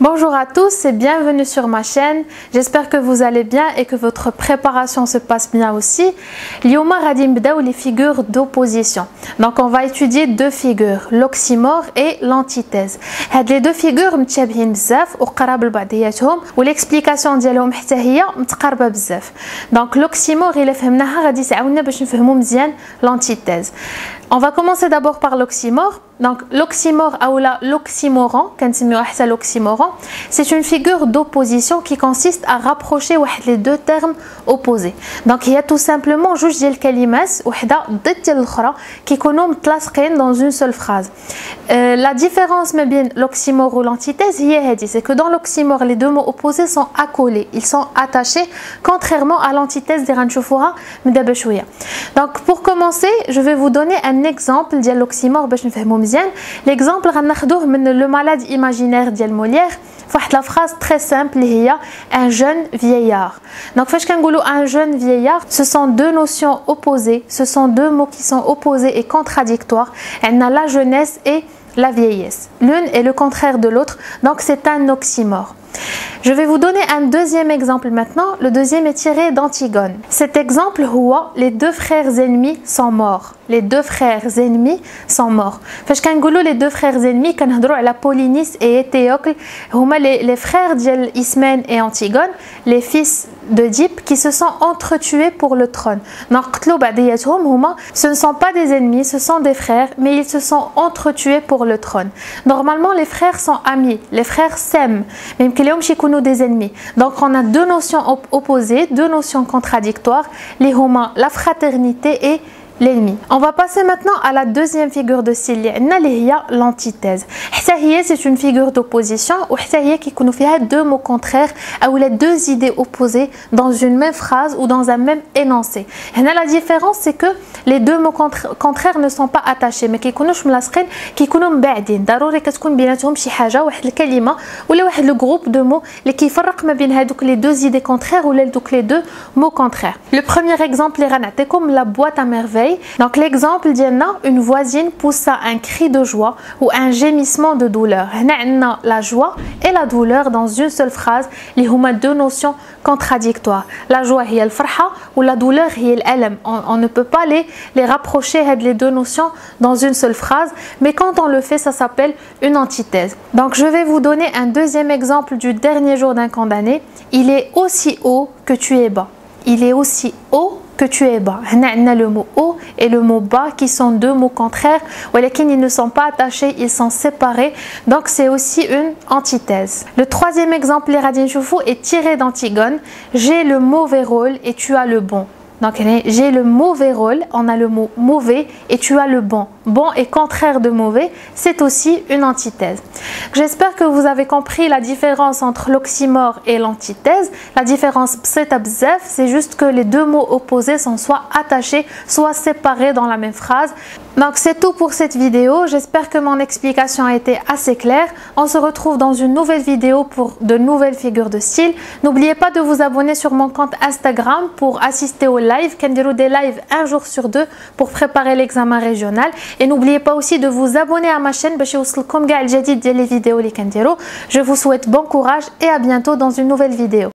Bonjour à tous et bienvenue sur ma chaîne. J'espère que vous allez bien et que votre préparation se passe bien aussi. اليوم غادي نبداو les figures d'opposition. Donc on va étudier deux figures, l'oxymore et l'antithèse. هاد les deux figures متشابهين بزاف وقراب لبعضياتهم والexplication ديالهم حتى هي متقاربه بزاف. Donc l'oxymore إلا فهمناها غادي يساعدنا باش نفهموا مزيان l'antithèse. On va commencer d'abord par l'oxymore. Donc l'oxymore ou l'oxymoron, c'est une figure d'opposition qui consiste à rapprocher les deux termes opposés. Donc il y a tout simplement جوج ديال الكلمات وحده ضد ديال الاخرى كيكونوا متلاصقين dans une seule phrase. La différence بين l'oxymore ou l'antithèse هي هذه, c'est que dans l'oxymore les deux mots opposés sont accolés, ils sont attachés, contrairement à l'antithèse اللي غنشوفوها من دابا شويه. Donc pour commencer, je vais vous donner un exemple ديال l'oxymore باش نفهموا مزيان. L'exemple غناخذوه من le malade imaginaire ديال Molière. فواحد la phrase très simple اللي هي un jeune vieillard. Donc فاش كنقولوا un jeune vieillard, ce sont deux notions opposées, ce sont deux mots qui sont opposés et contradictoires. On a la jeunesse et la vieillesse. L'une est le contraire de l'autre, donc c'est un oxymore. Je vais vous donner un deuxième exemple maintenant. Le deuxième est tiré d'Antigone. Cet exemple, les deux frères ennemis sont morts. Les deux frères ennemis sont morts. Parce que les deux frères ennemis, quand on la Polynice et Éthéocle, les frères d'Ismène et Antigone, les fils d'Oedipe qui se sont entretués pour le trône. Donc, ce ne sont pas des ennemis, ce sont des frères, mais ils se sont entretués pour le trône. Normalement, les frères sont amis, les frères s'aiment, même qu'ils sont des ennemis. Donc, on a deux notions opposées, deux notions contradictoires, les huma, la fraternité et l'ennemi. On va passer maintenant à la deuxième figure de style, l'antithèse. C'est une figure d'opposition où il y a deux mots contraires ou les deux idées opposées dans une même phrase ou dans un même énoncé. La différence, c'est que les deux mots contraires ne sont pas attachés, mais qui يكونوا مبعدين. ضروري كتكون بيناتهم شي حاجه, واحد الكلمه ولا واحد le groupe de mots اللي كيفرق ما بين هذوك les deux idées contraires ou les deux mots contraires. Le premier exemple اللي غنعطيكم la boîte à merveille. Donc l'exemple ديالنا, une voisine poussa un cri de joie ou un gémissement de douleur. هنا عندنا la joie et la douleur dans une seule phrase اللي هما deux notions contradictoires. La joie هي الفرحة ou la douleur هي الألم. On ne peut pas les rapprocher les deux notions dans une seule phrase, mais quand on le fait, ça s'appelle une antithèse. Donc je vais vous donner un deuxième exemple du dernier jour d'un condamné. Il est aussi haut que tu es bas. Il est aussi haut que tu es bas. On a le mot haut et le mot bas qui sont deux mots contraires, mais ils ne sont pas attachés, ils sont séparés. Donc c'est aussi une antithèse. Le troisième exemple, les radin choufou, est tiré d'Antigone. J'ai le mauvais rôle et tu as le bon. Donc j'ai le mauvais rôle, on a le mot mauvais et tu as le bon. Bon est contraire de mauvais, c'est aussi une antithèse. J'espère que vous avez compris la différence entre l'oxymore et l'antithèse. La différence c'est juste que les deux mots opposés sont soit attachés, soit séparés dans la même phrase. Donc c'est tout pour cette vidéo. J'espère que mon explication a été assez claire. On se retrouve dans une nouvelle vidéo pour de nouvelles figures de style. N'oubliez pas de vous abonner sur mon compte Instagram pour assister aux live. Kendirou des lives un jour sur deux pour préparer l'examen régional. Et n'oubliez pas aussi de vous abonner à ma chaîne. Je vous souhaite bon courage et à bientôt dans une nouvelle vidéo.